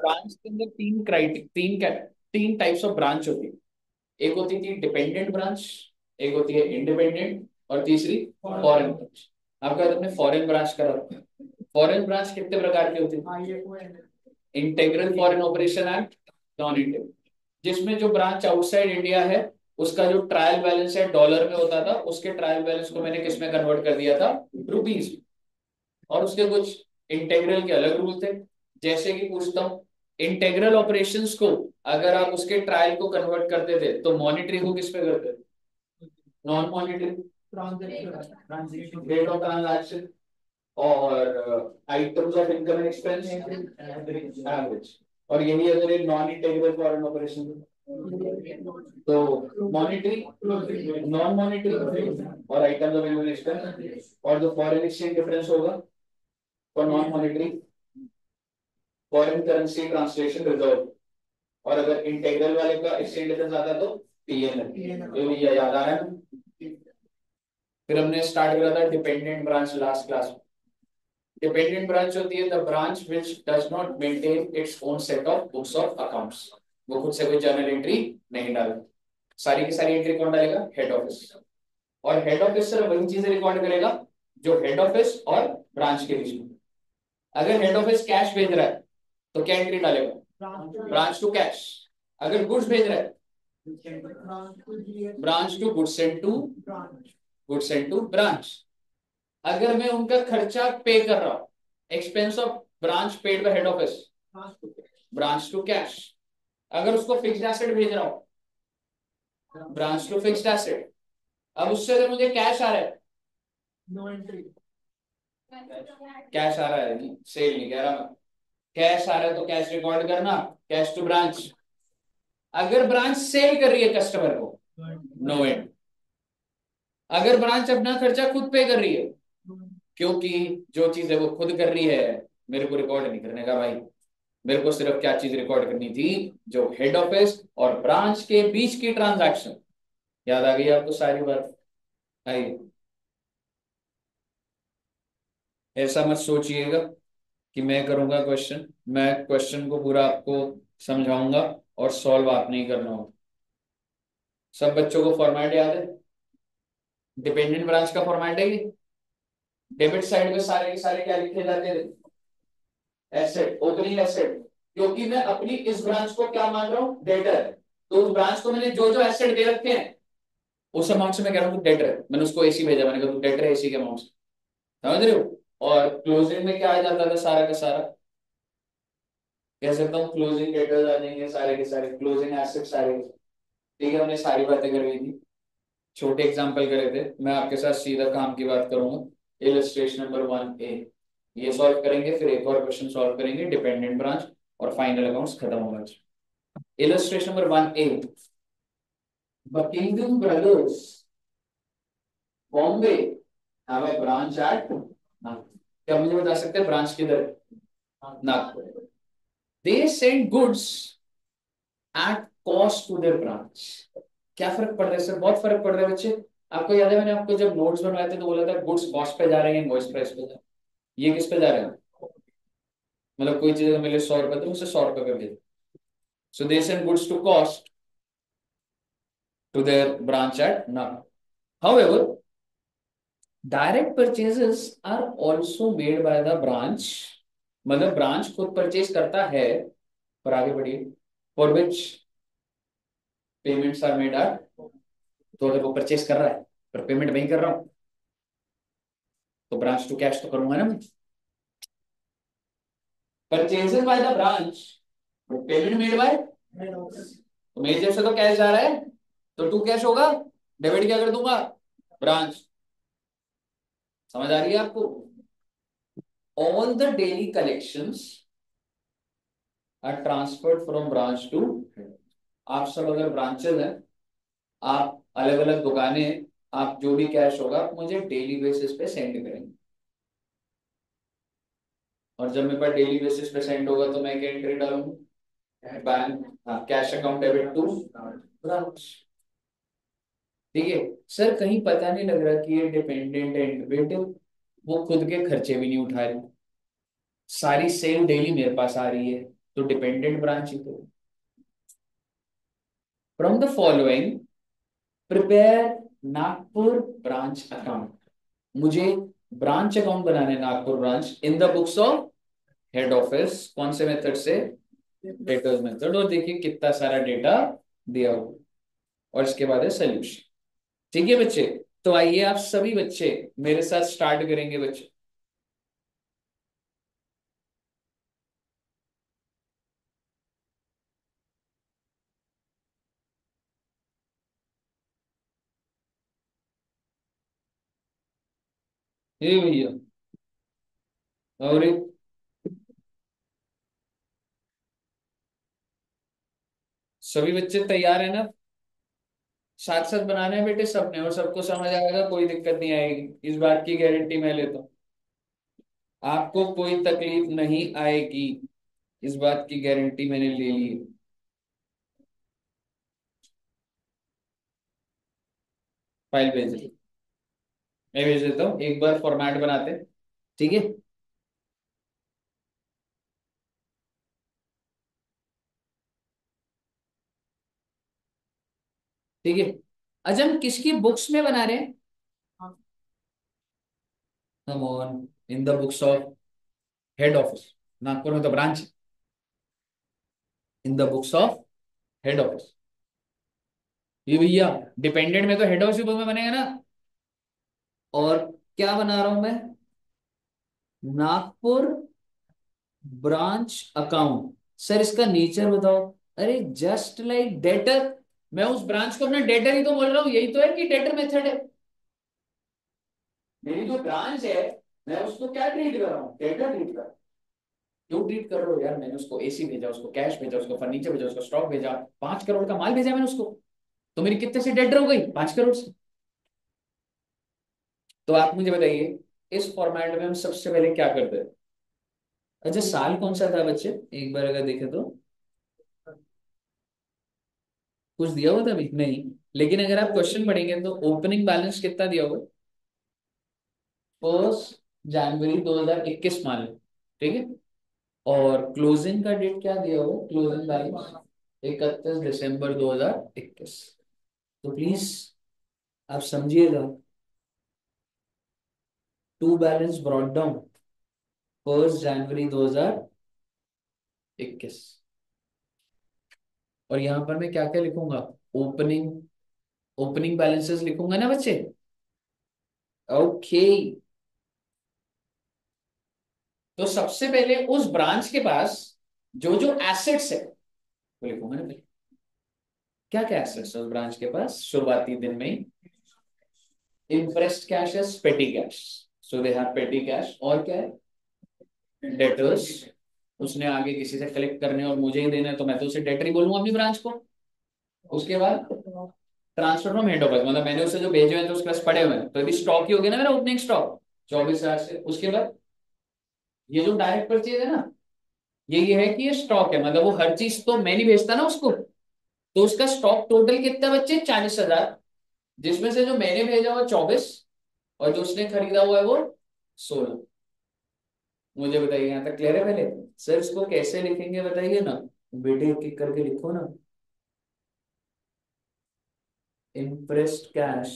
Branch के अंदर तीन टाइप्स ऑफ ब्रांच होती है। एक होती थी डिपेंडेंट ब्रांच, एक होती है इंडिपेंडेंट, और तीसरी फॉरेन ब्रांच। आपका तुमने फॉरेन ब्रांच करा। फॉरेन ब्रांच कितने प्रकार की होती है? Integral foreign operation act, non integral. जिसमें जो ब्रांच आउटसाइड इंडिया है उसका जो ट्रायल बैलेंस है डॉलर में होता था, उसके ट्रायल बैलेंस को मैंने किस में कन्वर्ट कर दिया था? रुपीज। और उसके कुछ इंटेग्रल के अलग रूल थे। जैसे कि पूछता हूँ, इंटेग्रल ऑपरेशंस को अगर आप उसके ट्रायल को कन्वर्ट करते थे तो मॉनिटरी को किस पे करते थे? Non monetary, date of transaction, और items of income and expense, average. और यही अगर एक नॉन इंटेग्रल फॉरेन ऑपरेशन तो मॉनिटरी, नॉन मॉनिटरी, और items of income and expense. और जो फॉरेन एक्सचेंज डिफरेंस होगा for non monetary, foreign currency translation reserve. और अगर इंटेग्रल वाले का एक्सचेंज डिफरेंस आता तो पीएनएल। ये भी याद आ रहा है ना? फिर हमने स्टार्ट करा था डिपेंडेंट ब्रांच लास्ट क्लास में। डिपेंडेंट ब्रांच होती है the branch which does not maintain its own set of books of accounts. वो खुद से कोई जर्नल एंट्री नहीं डालता। सारी की सारी एंट्री कौन डालेगा? Head office. और हेड ऑफिस सिर्फ वही चीजें रिकॉर्ड करेगा जो हेड ऑफिस और ब्रांच के बीच में। अगर हेड ऑफिस कैश भेज रहा है तो क्या एंट्री डालेगा? Branch to cash. अगर गुड्स भेज रहा है, branch to goods and to branch. अगर मैं उनका खर्चा पे कर रहा हूं, expense of branch paid by head office, branch to cash. अगर उसको फिक्स्ड एसेट भेज रहा हूं, ब्रांच टू फिक्स्ड एसेट। अब उससे अगर मुझे कैश आ रहा है, कैश आ रहा है नहीं, सेल नहीं कह रहा मैं, कैश आ रहा है तो कैश रिकॉर्ड करना, कैश टू ब्रांच। अगर ब्रांच सेल कर रही है कस्टमर को, नो एंड। अगर ब्रांच अपना खर्चा खुद पे कर रही है, क्योंकि जो चीज है वो खुद कर रही है, मेरे को रिकॉर्ड नहीं करने का भाई। मेरे को सिर्फ क्या चीज रिकॉर्ड करनी थी? जो हेड ऑफिस और ब्रांच के बीच की ट्रांजैक्शन। याद आ गई आपको सारी बात? आई? ऐसा मत सोचिएगा कि मैं करूंगा क्वेश्चन, मैं क्वेश्चन को पूरा आपको समझाऊंगा और सॉल्व आपने ही करना होगा। सब बच्चों को फॉर्मेट याद है? डिपेंडेंट ब्रांच का फॉर्मेट है कि डेबिट साइड में सारे के सारे क्या लिखे जाते हैं? Asset, opening asset. क्योंकि मैं अपनी इस ब्रांच को क्या मान रहा हूं? डेटर। तो उस ब्रांच को मैंने जो जो एसेट दे रखे हैं उस अमाउंट से मैं कह रहा हूँ डेटर। मैंने उसको एसी भेजा, मैंने कहा तू डेटर है एसी के अमाउंट से। समझ रहे हो? और क्लोजिंग में क्या आ जाता था? सारा का सारा कह सकता हूँ क्लोजिंग डेटर्स आ जाएंगे, सारे के सारे क्लोजिंग एसेट सारे। ठीक है, हमने सारी बातें कर ली थी, छोटे एग्जांपल करे थे। मैं आपके साथ सीधा काम की बात करूंगा। इलस्ट्रेशन नंबर 1A ये सॉल्व करेंगे, फिर एक और क्वेश्चन सॉल्व करेंगे डिपेंडेंट ब्रांच, और फाइनल अकाउंट्स खत्म होगा। Illustration number 1A, Buckingham brothers Bombay have a branch at Nagpur. क्या मुझे बता सकते हैं ब्रांच किधर है? Nagpur. They send goods at cost to their branch. क्या फर्क पड़ रहा है सर? बहुत फर्क पड़ रहा है बच्चे। आपको याद है मैंने आपको जब नोट्स बनवाए थे तो बोला था गुड्स कॉस्ट पे जा रहे हैं, इनवॉइस प्राइस पे जा रहे हैं। ये किस पे जा रहे हैं? मतलब कोई चीज मिले 100 रुपए तो उसे 100 रुपए पे भेज। So they send goods to cost to their branch at Nagpur. However direct purchases are also made by the branch. मतलब ब्रांच खुद परचेज करता है, पर आगे बढ़िए, for which payments are made at. तो अगर वो परचेज कर रहा है पर पेमेंट वही कर रहा हूं तो ब्रांच टू कैश तो करूंगा ना मैं। Purchases bye the branch, payment made by, तो मेरी जेब से तो कैश जा रहा है तो टू कैश होगा, डेबिट क्या कर दूंगा? ब्रांच। समझ आ रही है आपको? All the daily collections are transferred from branch to. आप सब अगर ब्रांचेस हैं, आप अलग अलग दुकानें हैं, आप जो भी कैश होगा आप मुझे डेली बेसिस पे सेंड करेंगे। और जब मेरे पास डेली बेसिस पे सेंड होगा तो मैं क्या एंट्री डालूंगा? बैंक, हाँ, cash account debit to branch. ठीक है। सर कहीं पता नहीं लग रहा कि ये डिपेंडेंट है इंडिपेंडेंट? वो खुद के खर्चे भी नहीं उठा रहे, सारी सेल डेली मेरे पास आ रही है, तो डिपेंडेंट ब्रांच ही तो। From the following prepare Nagpur branch account. मुझे ब्रांच अकाउंट बनाने Nagpur branch in the books of head office. कौन से मेथड से? Debtors method. और देखिए कितना सारा डेटा दिया हुआ, और इसके बाद है सोल्यूशन। ठीक है बच्चे, तो आइए आप सभी बच्चे मेरे साथ स्टार्ट करेंगे बच्चे। ये भैया, और सभी बच्चे तैयार है ना? साथ साथ बनाने हैं बेटे सबने, और सबको समझ आएगा, कोई दिक्कत नहीं आएगी, इस बात की गारंटी मैं लेता हूँ। आपको कोई तकलीफ नहीं आएगी, इस बात की गारंटी मैंने ले ली है। फाइल भेज दे, मैं भेज देता हूँ, एक बार फॉर्मेट बनाते हैं। ठीक है। ठीक है, अच्छा हम किसकी बुक्स में बना रहे हैं? Come on, in the books of head office. Nagpur में तो branch, in the books of head office. ये भैया डिपेंडेंट में तो हेड ऑफिस बुक में बनेगा ना। और क्या बना रहा हूं मैं? Nagpur branch account. सर इसका नेचर बताओ। अरे जस्ट लाइक डेटर, मैं उस ब्रांच को अपना डेटर ही तो बोल रहा हूँ, यही तो है कि डेटर मेथड है। मेरी जो ब्रांच है, मैं उसको क्या ट्रीट कर रहा हूँ? डेटर ट्रीट कर रहा हूँ। क्यों ट्रीट कर रहे हो यार? मैंने उसको एसी भेजा, उसको कैश भेजा, उसको फर्नीचर भेजा, उसको स्टॉक भेजा, 5 करोड़ का माल भेजा मैंने उसको, तो मेरी कितने से डेटर हो गई? 5 करोड़ से। तो आप मुझे बताइए, इस फॉर्मेट में हम सबसे पहले क्या करते हैं? अच्छा साल कौन सा था बच्चे, एक बार अगर देखें तो? कुछ दिया हुआ था अभी नहीं, लेकिन अगर आप क्वेश्चन पढ़ेंगे तो ओपनिंग बैलेंस कितना दिया हुआ? 1 जनवरी 2021 मान लो। ठीक है। और क्लोजिंग का डेट क्या दिया हुआ? क्लोजिंग बैलेंस 31 दिसंबर 2021। तो प्लीज आप समझिएगा, टू बैलेंस ब्रॉट डाउन 1 जनवरी 2021। और यहां पर मैं क्या क्या लिखूंगा? ओपनिंग, ओपनिंग बैलेंसेस लिखूंगा ना बच्चे। ओके। तो सबसे पहले उस ब्रांच के पास जो जो एसेट्स है वो लिखूंगा ना। क्या क्या एसेट्स है उस ब्रांच के पास शुरुआती दिन में ही? इम्प्रेस्ड कैश है, पेटी कैश, सो दे हैव पेटी कैश। और क्या है? डेटर्स, उसने आगे किसी से कलेक्ट करने और मुझे ही देना है, तो मैं तो उसे डेटर ही बोलूंगा अपनी ब्रांच को। उसके बाद ट्रांसफर फ्रॉम हेड ऑफिस, मतलब मैंने उसे जो भेजे हैं तो उसके पास पड़े हुए हैं, तो अभी स्टॉक ही हो गया ना मेरा, ओपनिंग स्टॉक 24,000 से। उसके बाद ये जो डायरेक्ट परचेज है ना, ये है कि ये स्टॉक है, मतलब वो हर चीज तो मैं नहीं भेजता ना उसको, तो उसका स्टॉक टोटल कितना बच्चे? 40,000, जिसमें से जो मैंने भेजा हुआ 24, और जो उसने खरीदा हुआ है वो 16। मुझे बताइए यहाँ तक क्लियर है? पहले सर इसको कैसे लिखेंगे बताइए ना, बेटे एक एक करके लिखो ना। impressed cash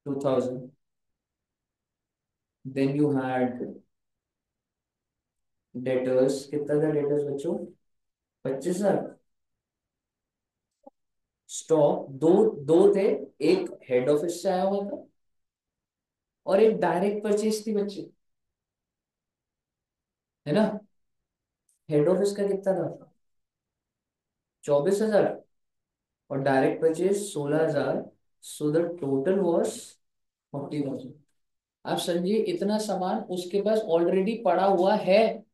2000, then you had debtors, कितना था डेटर्स बच्चों? 25,000। स्टॉक दो, दो थे, एक हेड ऑफिस से आया हुआ था और एक डायरेक्ट परचेज थी बच्चे, है ना? हेड ऑफिस का कितना था? 24,000, और direct purchase 16,000, so the total was 40,000। आप समझिए इतना सामान उसके पास ऑलरेडी पड़ा हुआ है,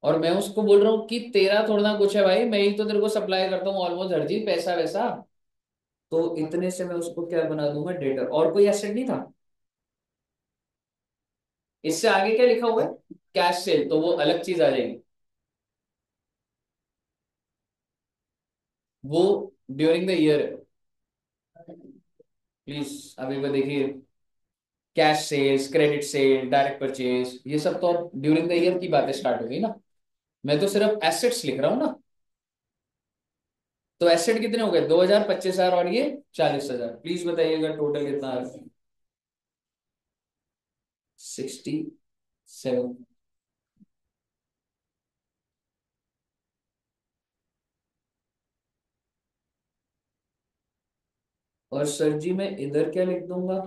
और मैं उसको बोल रहा हूँ कि तेरा थोड़ा ना कुछ है भाई, मैं ही तो तेरे को सप्लाई करता हूँ ऑलमोस्ट हर चीज, पैसा वैसा। तो इतने से मैं उसको क्या बना दूंगा? डेटर। और कोई एसेट नहीं था। इससे आगे क्या लिखा हुआ है? कैश सेल, तो वो अलग चीज आ जाएगी। वो ड्यूरिंग द ईयर है। प्लीज अभी वो देखिए, cash sales, credit sale, direct purchase, ये सब तो ड्यूरिंग द ईयर की बातें स्टार्ट हो गई ना। मैं तो सिर्फ एसेट्स लिख रहा हूं ना। तो एसेट कितने हो गए? 2,000, 25,000 और ये 40,000। प्लीज बताइएगा टोटल कितना आ रहा है? 67। और सर जी मैं इधर क्या लिख दूंगा?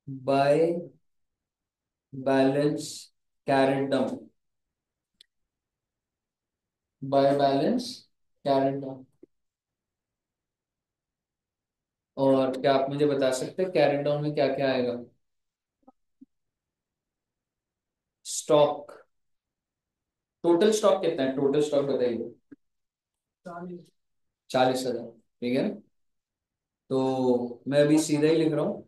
By balance carried down. By balance carried down. और क्या आप मुझे बता सकते हैं कैरेट डाउन में क्या क्या आएगा? स्टॉक। टोटल स्टॉक कितना है? टोटल स्टॉक बताइए। 40,000। ठीक है ना? तो मैं अभी सीधा ही लिख रहा हूँ।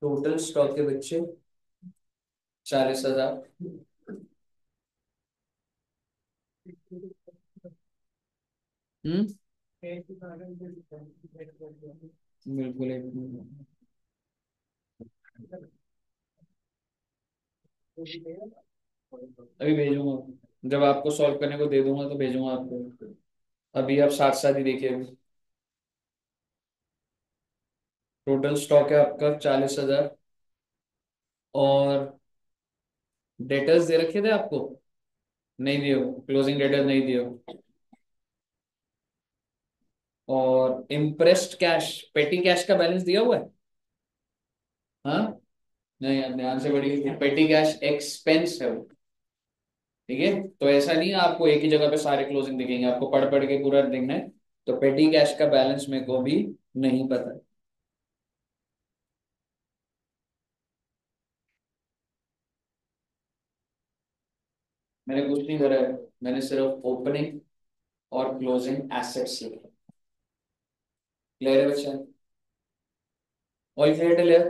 टोटल स्टॉक के बच्चे 40,000। हम्म। बिल्कुल एक मिनट। अभी भेजूंगा, जब आपको सॉल्व करने को दे दूंगा तो भेजूंगा आपको। अभी आप साथ साथ ही देखिए। टोटल स्टॉक है आपका 40,000। और डेटर्स दे रखे थे आपको? नहीं दिए हो, क्लोजिंग डेटर्स नहीं दिए हो। और इम्प्रेस्ड कैश, पेटी कैश का बैलेंस दिया हुआ है? हाँ। नहीं यार, ध्यान से पढ़िए, पेटी कैश एक्सपेंस है वो। ठीक है, तो ऐसा नहीं है आपको एक ही जगह पे सारे क्लोजिंग दिखेंगे, आपको पढ़ पढ़ के पूरा देखना है। तो पेटी कैश का बैलेंस मेरे को भी नहीं पता है। मैंने कुछ नहीं करा है, मैंने सिर्फ ओपनिंग और क्लोजिंग एसेट्स लिखे। क्लियर है बच्चा? All clear?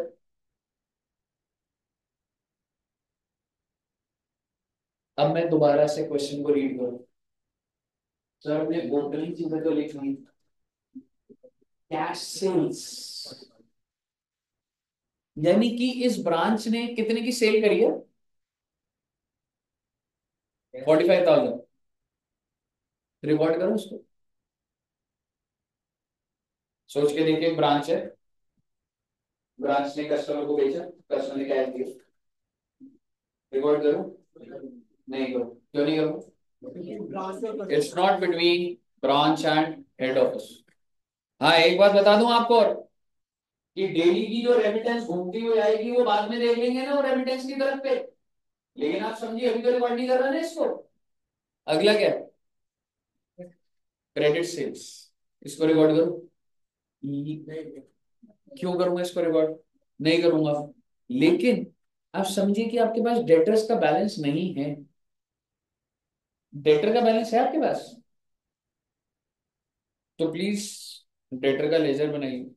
अब मैं दोबारा से क्वेश्चन को रीड करूँ। सर हमने ओपनिंग चीजें तो लिख ली। कैश सेल्स, यानी कि इस ब्रांच ने कितने की सेल करी है? 45,000। रिकॉर्ड करो उसको। सोच के देखिए, ब्रांच है, ब्रांच ने कस्टमर को बेचा, कस्टमर ने कैश दिया। रिकॉर्ड करो। नहीं करो, क्यों नहीं करो? It's not between branch and head office. हाँ एक बात बता दूं आपको और, कि डेली की जो रेमिटेंस घूमती हुई आएगी वो बाद में देख लेंगे ना, वो रेमिटेंस की तरफ पे। लेकिन आप समझिए अभी तो रिकॉर्ड नहीं कर रहा ना इसको। अगला क्या? Credit sales. इसको रिकॉर्ड करो। क्यों करूंगा इसको रिकॉर्ड? नहीं करूंगा। लेकिन आप समझिए कि आपके पास डेटर्स का बैलेंस नहीं है। डेटर का बैलेंस है आपके पास? तो प्लीज डेटर का लेजर बनाइए।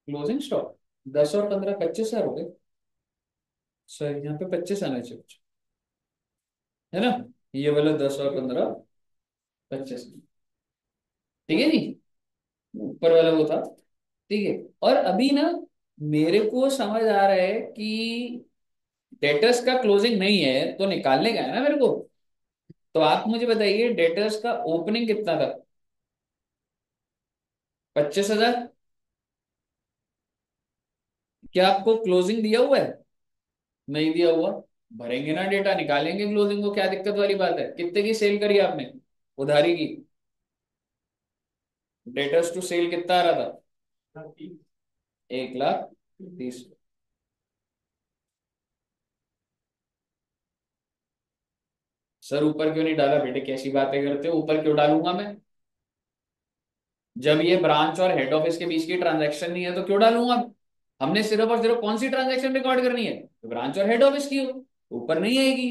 क्लोजिंग स्टॉक 10 और 15, 25,000 हो गए। सर यहाँ पे 25 आना चाहिए, है ना? ये वाला 10 और 15, 25। ठीक है नहीं? ऊपर वाला वो था। ठीक है। और अभी ना मेरे को समझ आ रहा है कि डेटर्स का क्लोजिंग नहीं है तो निकालने का है ना मेरे को। तो आप मुझे बताइए डेटर्स का ओपनिंग कितना था? 25,000। क्या आपको क्लोजिंग दिया हुआ है? नहीं दिया हुआ। भरेंगे ना डेटा, निकालेंगे क्लोजिंग को, क्या दिक्कत वाली बात है? कितने की सेल करी आपने उधारी की? डेटर्स टू सेल कितना आ रहा था? 1,30,000। सर ऊपर क्यों नहीं डाला बेटे? कैसी बातें करते हो, ऊपर क्यों डालूंगा मैं? जब ये ब्रांच और हेड ऑफिस के बीच की ट्रांजैक्शन नहीं है तो क्यों डालूंगा? हमने सिर्फ और सिर्फ कौन सी ट्रांजैक्शन रिकॉर्ड करनी है? तो ब्रांच और हेड ऑफिस की हो, ऊपर नहीं आएगी।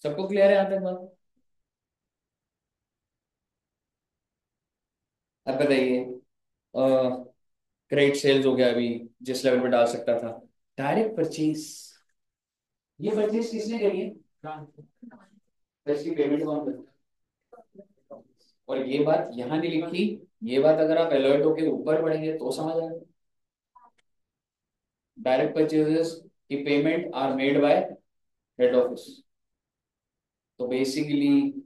सबको क्लियर है यहाँ तक बात? अब बताइए, क्रेडिट सेल्स हो गया अभी, जिस लेवल पे डाल सकता था। डायरेक्ट परचेज, ये परचेज किसने करी है? तो इसकी पेमेंट कौन करता है? और ये बात यहाँ नहीं लिखी, ये बात अगर आप अलर्ट होके ऊपर पढ़ेंगे तो समझ आएगा। डायरेक्ट परचेजेस की payment are made by head office. तो बेसिकली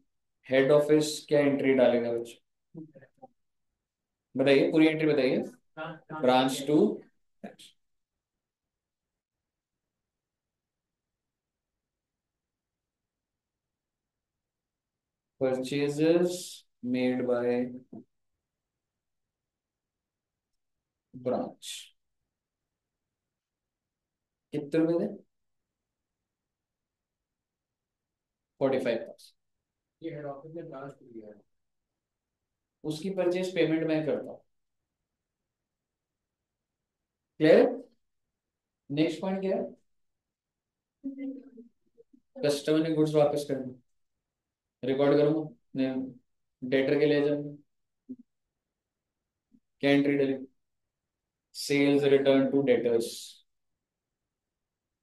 हेड ऑफिस क्या एंट्री डालेगा बच्चों, बताइए पूरी एंट्री बताइए। Branch to purchases made by branch, कितने रुपए थे? 45,000। ये हेड ऑफिस ने ब्रांच को दिया है, उसकी परचेज पेमेंट मैं करता हूँ। क्लियर? नेक्स्ट पॉइंट क्या है? कस्टमर ने गुड्स वापस करना, रिकॉर्ड करूंगा, डेटर के लिए जाऊंगा, क्या एंट्री डाली? Sales return to debtors.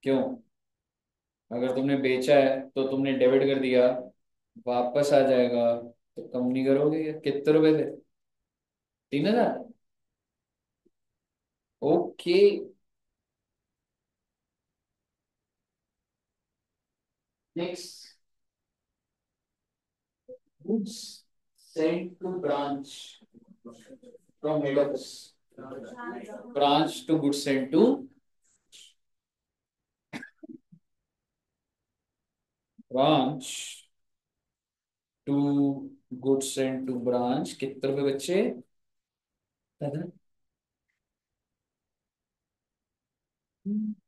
क्यों? अगर तुमने बेचा है तो तुमने डेबिट कर दिया, वापस आ जाएगा तो कम नहीं करोगे? कितने रुपए थे? 3,000। Okay. Next, goods sent to branch from head office, branch to goods sent to branch to goods sent to branch, कितने रुपए बच्चे?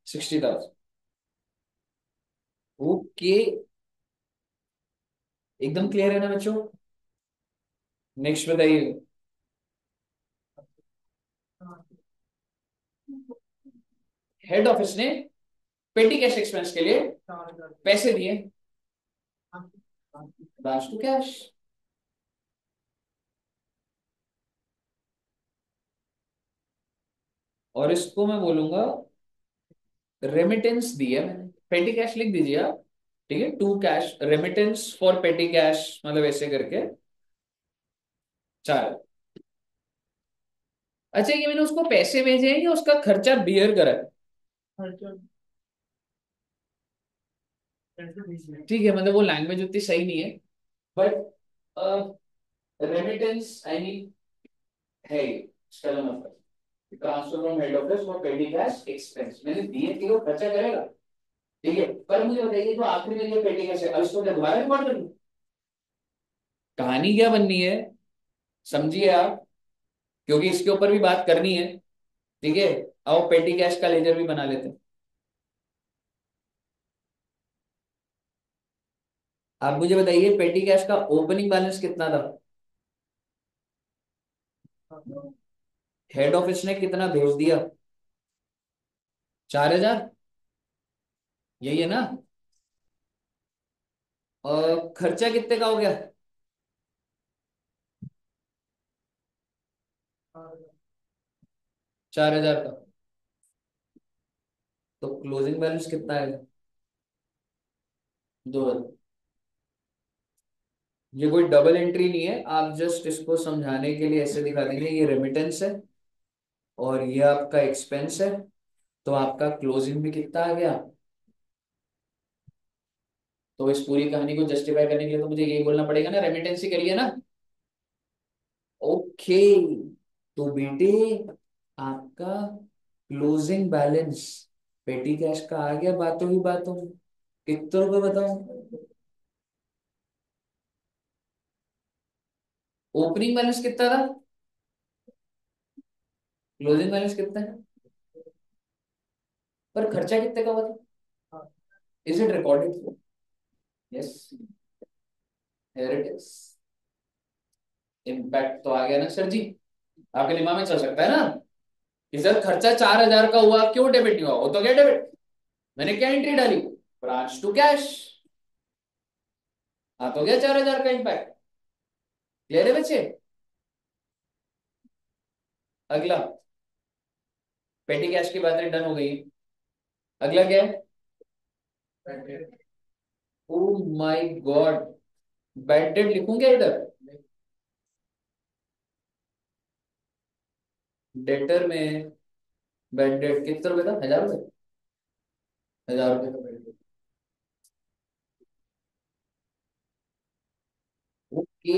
60,000। ओके, एकदम क्लियर है ना बच्चों? नेक्स्ट बताइए। हेड ऑफिस ने पेटी कैश एक्सपेंस के लिए पैसे दिए, ब्रांच टू कैश। और इसको मैं बोलूंगा रेमिटेंस दी है मैंने, पेटी कैश लिख दीजिए आप। ठीक है, to cash remittance for petty cash, मतलब ऐसे करके चार। अच्छा, ये मैंने उसको पैसे भेजे हैं या उसका खर्चा बियर करा है? ठीक है, मतलब वो लैंग्वेज उतनी सही नहीं है, बट रेमिटेंस आई मीन है, transfer from head office for petty cash expense मैंने दिए थे, वो खर्चा करेगा। ठीक है, पर मुझे बताइए जो आखिरी में ये पेटी कैश है, अब इसको क्या दोबारा रिकॉर्ड कर लूं? कहानी क्या बननी है, समझिए आप, क्योंकि इसके ऊपर भी बात करनी है। ठीक है, आओ पेटी कैश का लेजर भी बना लेते हैं। आप मुझे बताइए पेटी कैश का ओपनिंग बैलेंस कितना था? हेड ऑफिस ने कितना भेज दिया? 4,000। यही है ना? और खर्चा कितने का हो गया? 4,000 का। तो क्लोजिंग बैलेंस कितना है? 2,000। ये कोई डबल एंट्री नहीं है, आप जस्ट इसको समझाने के लिए ऐसे दिखा देंगे ये रेमिटेंस है और ये आपका एक्सपेंस है, तो आपका क्लोजिंग भी कितना आ गया। तो इस पूरी कहानी को जस्टिफाई करने के लिए तो मुझे यही बोलना पड़ेगा ना, रेमिटेंस ही करिए ना। ओके, तो बेटे आपका क्लोजिंग बैलेंस पेटी कैश का आ गया बातों ही बातों में। कितने रुपए बताओ? ओपनिंग बैलेंस कितना था? क्लोजिंग बैलेंस कितना है? पर खर्चा कितने का हुआ था? Is it recorded? Yes, here it is. Impact तो आ गया ना सर जी, आपके दिमाग में चल सकता है ना कि सर खर्चा 4,000 का हुआ, क्यों डेबिट नहीं हुआ? वो तो क्या डेबिट, मैंने क्या एंट्री डाली? Branch to cash. हाँ, तो गया 4,000 का इम्पैक्ट। क्लियर है बच्चे? अगला, पेटी कैश की बातें डन हो गई, अगला क्या है? Oh my God, bad debt लिखूं क्या इधर? डेटर में बैड डेट कितने रुपए था, 1000 रुपये? 1000 रुपये का bad debt. Okay.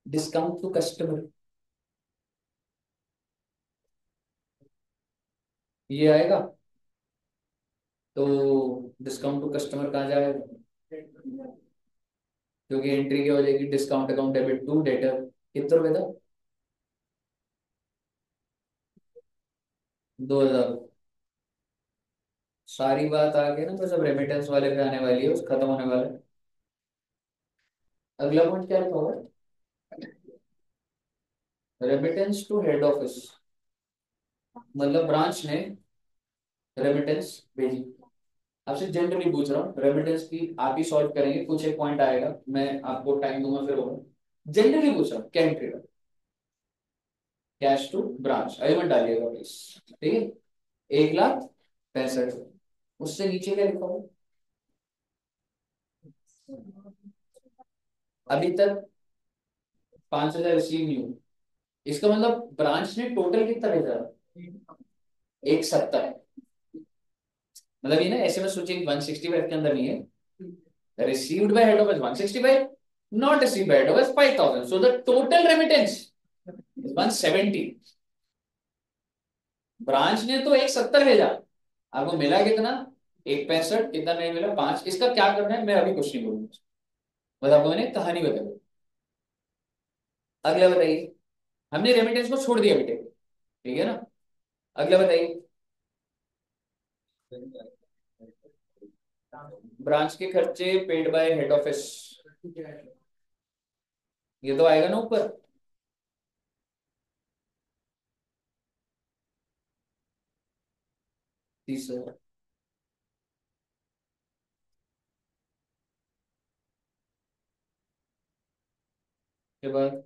Discount to customer, ये आएगा। तो डिस्काउंट टू कस्टमर कहाँ जाएगा? क्योंकि एंट्री क्या हो जाएगी, discount account debit to debtor. कितने रुपए था? 2000। सारी बात आगे ना बस अब रेमिटेंस वाले पे आने वाली है, उस खत्म होने वाला है। अगला पॉइंट क्या लिखा हुआ है? रेमिटेंस टू हेड ऑफिस, मतलब ब्रांच ने रेमिटेंस भेजी। आपसे जनरली पूछ रहा हूँ, रेमिटेंस की आप ही सॉल्व करेंगे, कुछ एक पॉइंट आएगा, मैं आपको टाइम दूंगा फिर होगा। जनरली पूछ रहा हूँ, क्या एंट्री? कैश टू ब्रांच, अभी मत डालिएगा प्लीज। ठीक है। 1,65,000। उससे नीचे क्या लिखा हुआ? अभी तक 5,000 रिसीव नहीं हुई। इसका मतलब ब्रांच ने टोटल कितना भेजा? 170। मतलब ये ना ऐसे में सोचिए 165 के अंदर नहीं है। Received by head office 165, not received by head office 5,000, so the total remittance is 170। Branch ने तो 170 भेजा, आपको मिला कितना? 165। कितना नहीं मिला? 5। इसका क्या करना है मैं अभी कुछ नहीं बोलूंगा, बस आपको मैंने कहानी बताई। अगला बताइए। हमने रेमिटेंस को छोड़ दिया बेटे, ठीक है ना? अगला बताइए। ब्रांच के खर्चे पेड बाय हेड ऑफिस, ये तो आएगा ना ऊपर। 30,000 के बाद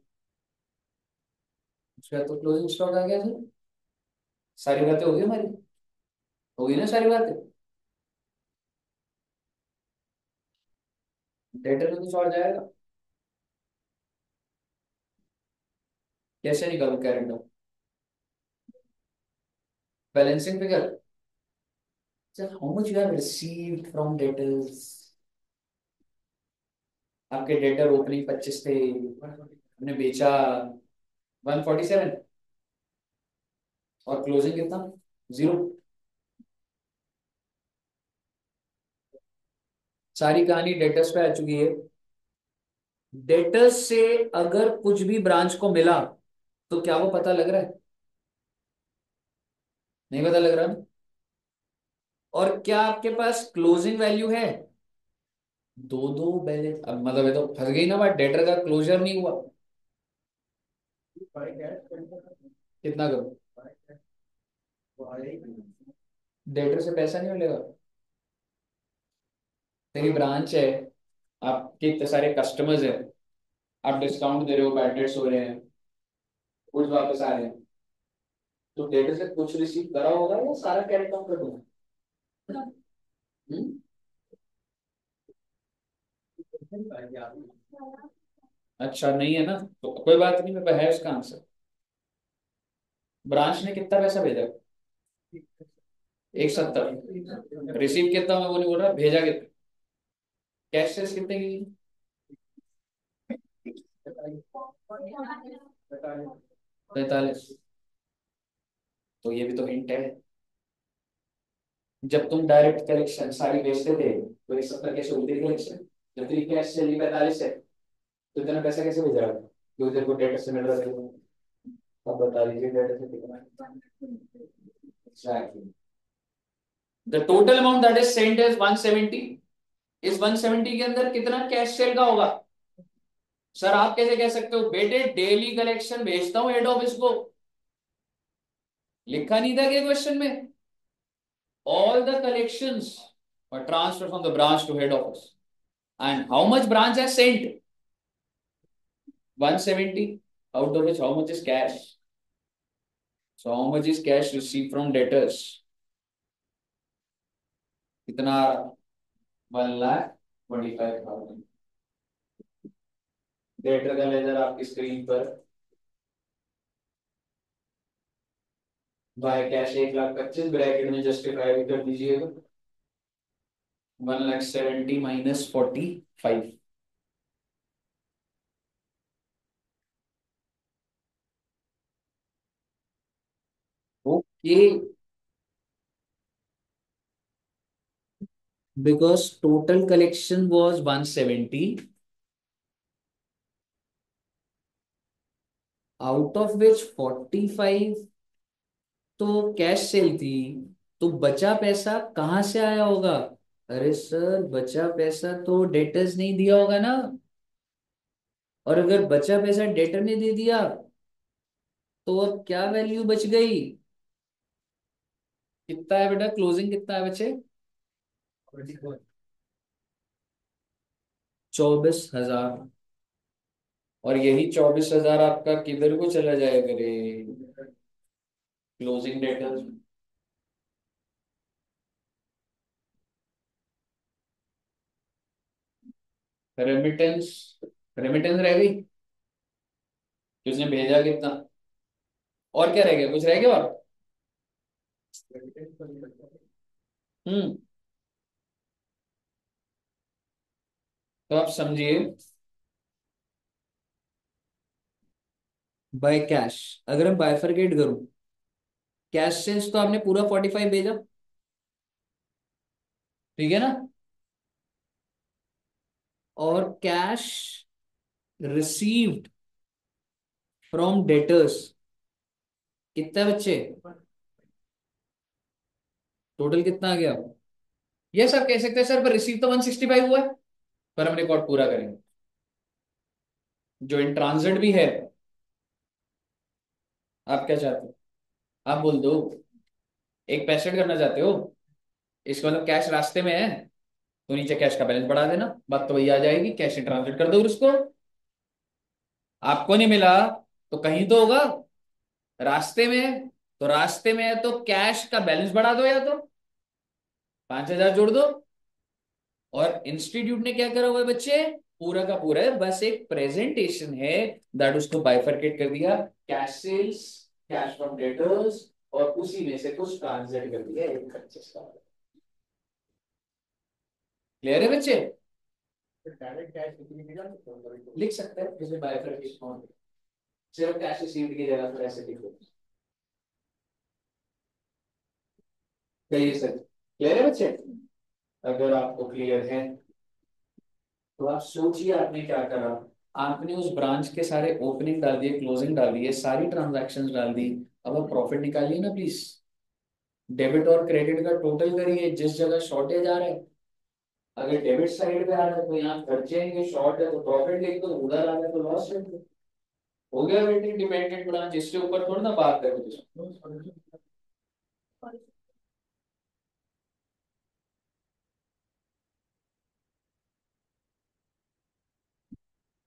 उसके बाद तो क्लोजिंग स्टॉक आ गया था। सारी बातें होगी हमारी, होगी ना सारी बातें? डेटर में कुछ और जाएगा? कैसे निकालू creditor? Balancing figure, how much you have received from debtors. आपके डेटर ओपनिंग 25 थे, हमने बेचा 147, और क्लोजिंग कितना? 0। सारी कहानी डेटर्स पे आ चुकी है। डेटर्स से अगर कुछ भी ब्रांच को मिला तो क्या वो पता लग रहा है? नहीं पता लग रहा ना? और क्या आपके पास क्लोजिंग वैल्यू है? दो दो बैलेंस, अब मतलब ये तो फंस गई ना बात, डेटर का क्लोजर नहीं हुआ। कितना करो? डेटर से पैसा नहीं मिलेगा। तेरी ब्रांच है, आपके इतने सारे कस्टमर्स है, आप डिस्काउंट दे रहे हो, बैड डेट्स हो रहे हैं, कुछ वापस आ रहे हैं, तो डेटर से कुछ रिसीव करा होगा या सारा कैरेट काउंट कर दूंगा? हम्म? अच्छा नहीं है ना, तो कोई बात नहीं, मेरे पास है उसका आंसर। ब्रांच ने कितना पैसा भेजा? 170। रिसीव कितना मैं वो नहीं बोल रहा, भेजा कितना? कैश से कितने की? 45। तो ये भी तो हिंट है। जब तुम डायरेक्ट कलेक्शन सारी बेचते थे तो 170 कैसे होती थी कलेक्शन? जब तेरी कैश चली 45 है तो इतना पैसा कैसे भेज रहा है? क्योंकि तेरे को डेटा से मिल रहा है। अब बता दीजिए डेटा से कितना है? Exactly the total amount that is sent is 170। इस 170 के अंदर कितना कैश सेल का होगा? सर आप कैसे कह सकते हो बेटे, डेली कलेक्शन भेजता हूं हेड ऑफिस को, लिखा नहीं था क्या क्वेश्चन में? All the collections are transfer from the branch to head office, and how much branch has sent? 170, out of which how much is cash? So how much is cash received from debtors? कितना? 1,25,000। Debtor का laser आपकी screen पर by cash 1,25,000 bracket में justify भी कर दीजिएगा। 1,70,000 minus 45। Okay, because total collection was 170, out of which 45 तो cash cell थी। तो बचा पैसा कहाँ से आया होगा? अरे सर, बचा पैसा तो डेटर्स नहीं दिया होगा ना। और अगर बचा पैसा डेटर ने दे दिया तो अब क्या वैल्यू बच गई? कितना है बेटा, क्लोजिंग कितना है बचे? 24,000। और यही 24,000 आपका किधर को चला जाएगा रे? Closing debtors. रेमिटेंस। रेमिटेंस रह गई कि उसने भेजा कितना। और क्या रह गया, कुछ रह गया और? हम्म। तो आप समझिए, बाय कैश, अगर मैं बाइफरकेट करूं, कैश सेल्स तो आपने पूरा 45 भेजा, ठीक है ना? और कैश रिसीव्ड फ्रॉम डेटर्स कितना बच्चे? टोटल कितना आ गया? ये सब कह सकते हैं सर, पर रिसीव तो 165 हुआ है। पर हम रिकॉर्ड पूरा करेंगे। जो इन ट्रांजिट भी है। आप क्या चाहते हो? आप बोल दो। एक पैसेट करना चाहते हो? इसका मतलब कैश रास्ते में है, तो नीचे कैश का बैलेंस बढ़ा देना, बात तो वही आ जाएगी, कैश इन ट्रांजिट कर दो उसको। आपको नहीं मिला तो कहीं तो होगा, रास्ते में है। तो रास्ते में है तो कैश का बैलेंस बढ़ा दो, या तो 5,000 जोड़ दो। और इंस्टीट्यूट ने क्या करा हुआ है बच्चे? पूरा का पूरा है, बस एक प्रेजेंटेशन है, दैट उसको बाइफरकेट कर दिया। Cash sales, cash from debtors, और उसी में से कुछ ट्रांसलेट कर दिया एक खर्चे का। क्लियर है बच्चे? लिख सकते हैं जैसे बाइफरकेशन, सिर्फ कैश रिसीव्ड की जगह पर ऐसे लिख दो। कहिए सर, क्लियर है बच्चे? अगर आपको क्लियर है तो आप सोचिए आपने क्या करा। आपने उस ब्रांच के सारे ओपनिंग डाल दिए, क्लोजिंग डाल दिए, सारी ट्रांजैक्शंस डाल दी। अब आप प्रॉफिट निकालिए ना प्लीज। डेबिट और क्रेडिट का टोटल करिए, जिस जगह शॉर्टेज आ रहा है। अगर डेबिट साइड पे आ रहा है तो यहाँ खर्चे हैं, शॉर्ट है तो प्रॉफिट लिख दो, उधर आ रहा है तो लॉस लिख दो। हो गया बेटे डिपेंडेंट ब्रांच, इसके ऊपर थोड़ा ना बात करो।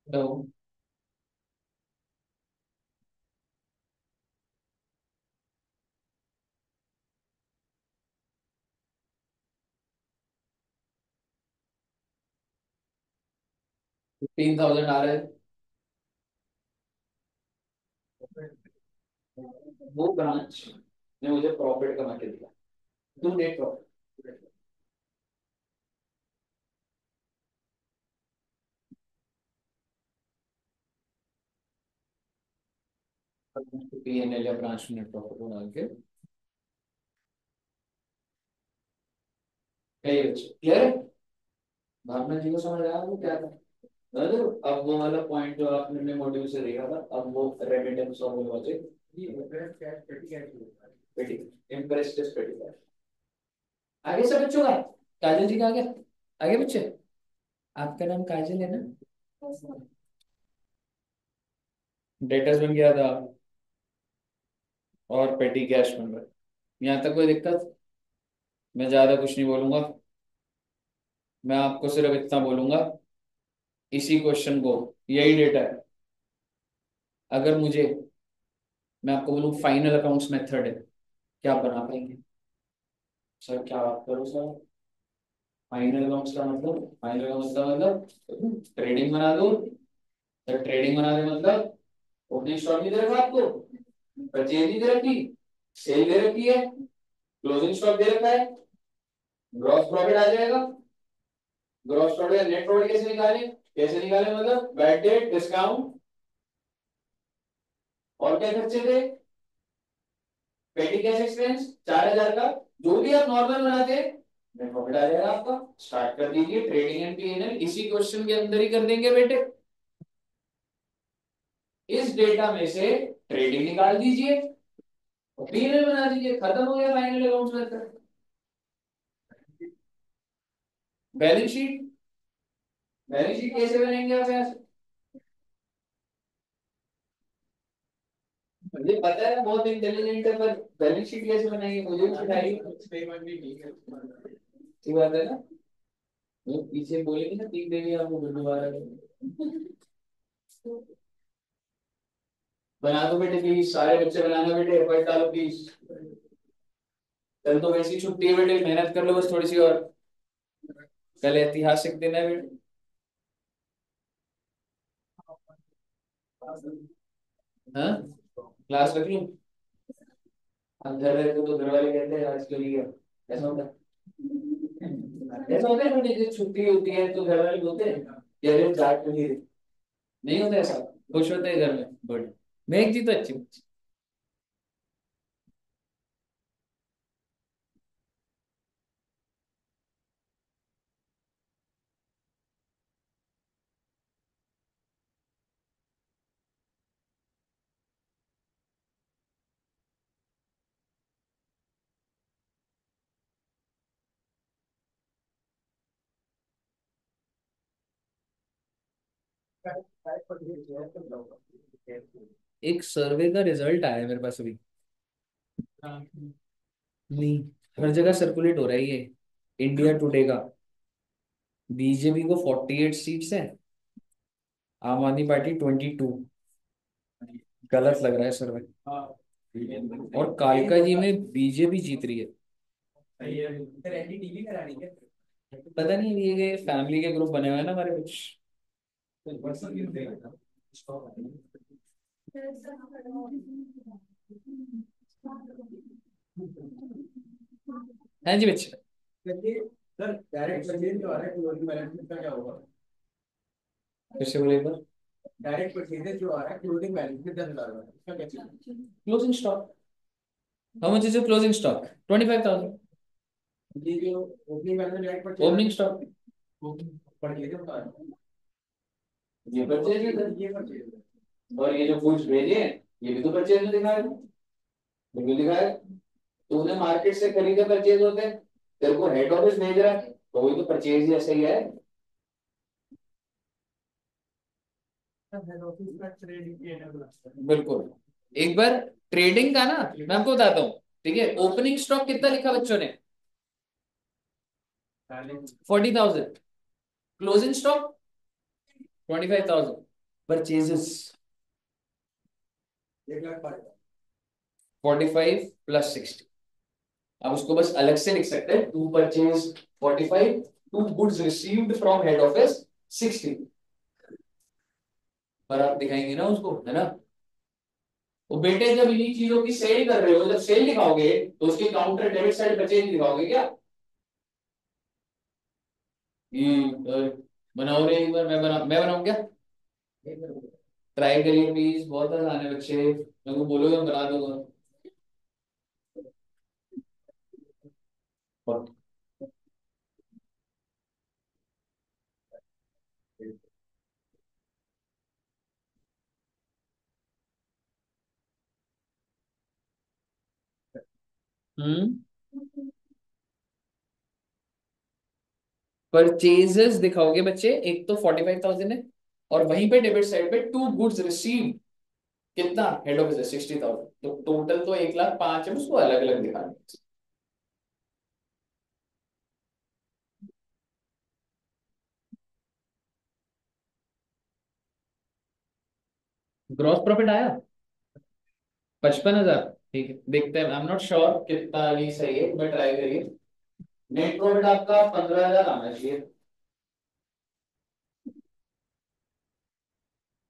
तो 15,000 आ रहे हैं। वो ब्रांच ने मुझे प्रॉफिट कमा के दिया, टू नेट प्रॉफिट। पीएनएल या ब्रांच नेट प्रॉफिट बना के। क्लियर है? भावना जी को समझ आया वो क्या था? तो अब वो वाला पॉइंट जो आपने अपने मॉड्यूल से देखा था, अब वो रेमिटेंस और वो वाले पेटी, इम्प्रेस टेस्ट पेटी का। आगे सब बच्चों का, काजल जी का आगे। आगे बच्चे, आपका नाम काजल है ना? डेटर्स बन गया था और पेटी कैश बन रहा है। यहाँ तक कोई दिक्कत? मैं ज्यादा कुछ नहीं बोलूंगा, मैं आपको सिर्फ इतना बोलूंगा, इसी क्वेश्चन को, यही डेटा है। अगर मुझे, मैं आपको बोलूं फाइनल अकाउंट्स मेथड है, क्या आप बना पाएंगे? सर क्या बात करो सर, फाइनल अकाउंट्स का मतलब, फाइनल अकाउंट्स का मतलब ट्रेडिंग बना दो। सर ट्रेडिंग बना दे मतलब ओपनिंग स्टॉक नहीं दे रखा आपको, परचेज नहीं दे रखी, सेल दे रखी है, क्लोजिंग स्टॉक दे रखा है, ग्रॉस प्रॉफिट आ जाएगा। ग्रॉस प्रॉफिट नेट प्रॉफिट कैसे निकाले, कैसे निकाले मतलब बैड डेट डिस्काउंट और क्या खर्चे थे, पेटी कैश एक्सपेंस 4,000 का, जो भी आप नॉर्मल बनाते हैं नेट प्रॉफिट आ जाएगा आपका। स्टार्ट कर दीजिए ट्रेडिंग एंड पीएनएल, इसी क्वेश्चन के अंदर ही कर देंगे बेटे। इस डेटा में से ट्रेडिंग निकाल दीजिए और पीएनएल बना दीजिए, खत्म हो गया फाइनल अकाउंट में। बैलेंस शीट, बैलेंस शीट कैसे बनेंगे आप यहाँ से, मुझे पता है बहुत इंटेलिजेंट है, पर बैलेंस शीट कैसे बनाएंगे मुझे भी सिखाइए। ठीक बात है ना, वो पीछे बोलेंगे ना तीन देवी आपको दोबारा बना दो बेटे प्लीज, सारे बच्चे बनाना बेटे, एफर्ट डालो प्लीज। कल तो वैसी छुट्टी है बेटे, मेहनत कर लो बस थोड़ी सी और, कल ऐतिहासिक दिन है बेटे। हाँ, क्लास रख लूं, हम घर रहते तो घर वाले कहते हैं आज के लिए, ऐसा होता है, ऐसा होता है बेटे, जब छुट्टी होती है तो घर वाले बोलते हैं कि अरे चाट नहीं रही, नहीं होता ऐसा, खुश होते हैं घर में बड़े। मैं एक चीज तो अच्छी, एक सर्वे का रिजल्ट आया है मेरे पास अभी, नहीं, हर जगह सर्कुलेट हो रहा है ये, इंडिया टुडे का। बीजेपी को 48 सीट्स है, आम आदमी पार्टी 22। गलत लग रहा है सर्वे, और कालका जी में बीजेपी जीत रही है। पता नहीं, ये फैमिली के ग्रुप बने हुए हैं ना हमारे कुछ। हाँ जी बच्चे, फिर से बोले एक बार। Closing stock, how much is your closing stock, 25,000। Opening stock, ये परचेज है, और ये जो फूड्स भेजे हैं ये भी तो परचेज में दिखाया है, बिल्कुल दिखाया है। तो उन्हें मार्केट से खरीदे परचेज होते हैं, तेरे को हेड ऑफिस भेज रहा है तो वही तो परचेज जैसे ही है। बिल्कुल, एक बार ट्रेडिंग का ना मैं आपको बताता हूँ, ठीक है। ओपनिंग स्टॉक कितना लिखा बच्चों ने, 40,000। Closing stock 25,000। Purchases 45 plus 60। आप उसको बस अलग से लिख सकते हैं, to purchase 45, to goods received from head office 60। पर आप दिखाएंगे ना उसको, है ना। वो बेटे जब इन्हीं चीजों की सेल कर रहे हो, जब सेल दिखाओगे तो उसकी काउंटर डेबिट साइड परचेज दिखाओगे क्या। ये बनाओ रे एक बार, मैं बनाऊं क्या, ट्राई करिए प्लीज, बहुत आसान है बच्चे, मेरे को बोलो मैं बना दूंगा। हम्म, परचेजेस दिखाओगे बच्चे, एक तो 45,000 है, और वहीं पे डेबिट साइड पे टू गुड्स रिसीव, कितना हेड ऑफिस है 60,000, तो टोटल तो 1,05,000 है, उसको अलग अलग दिखाना। ग्रॉस प्रॉफिट आया 55,000, ठीक है देखते हैं, आई एम नॉट श्योर कितना भी सही है, बट ट्राई करिए। नेट प्रॉफिट आपका 15,000 आना चाहिए।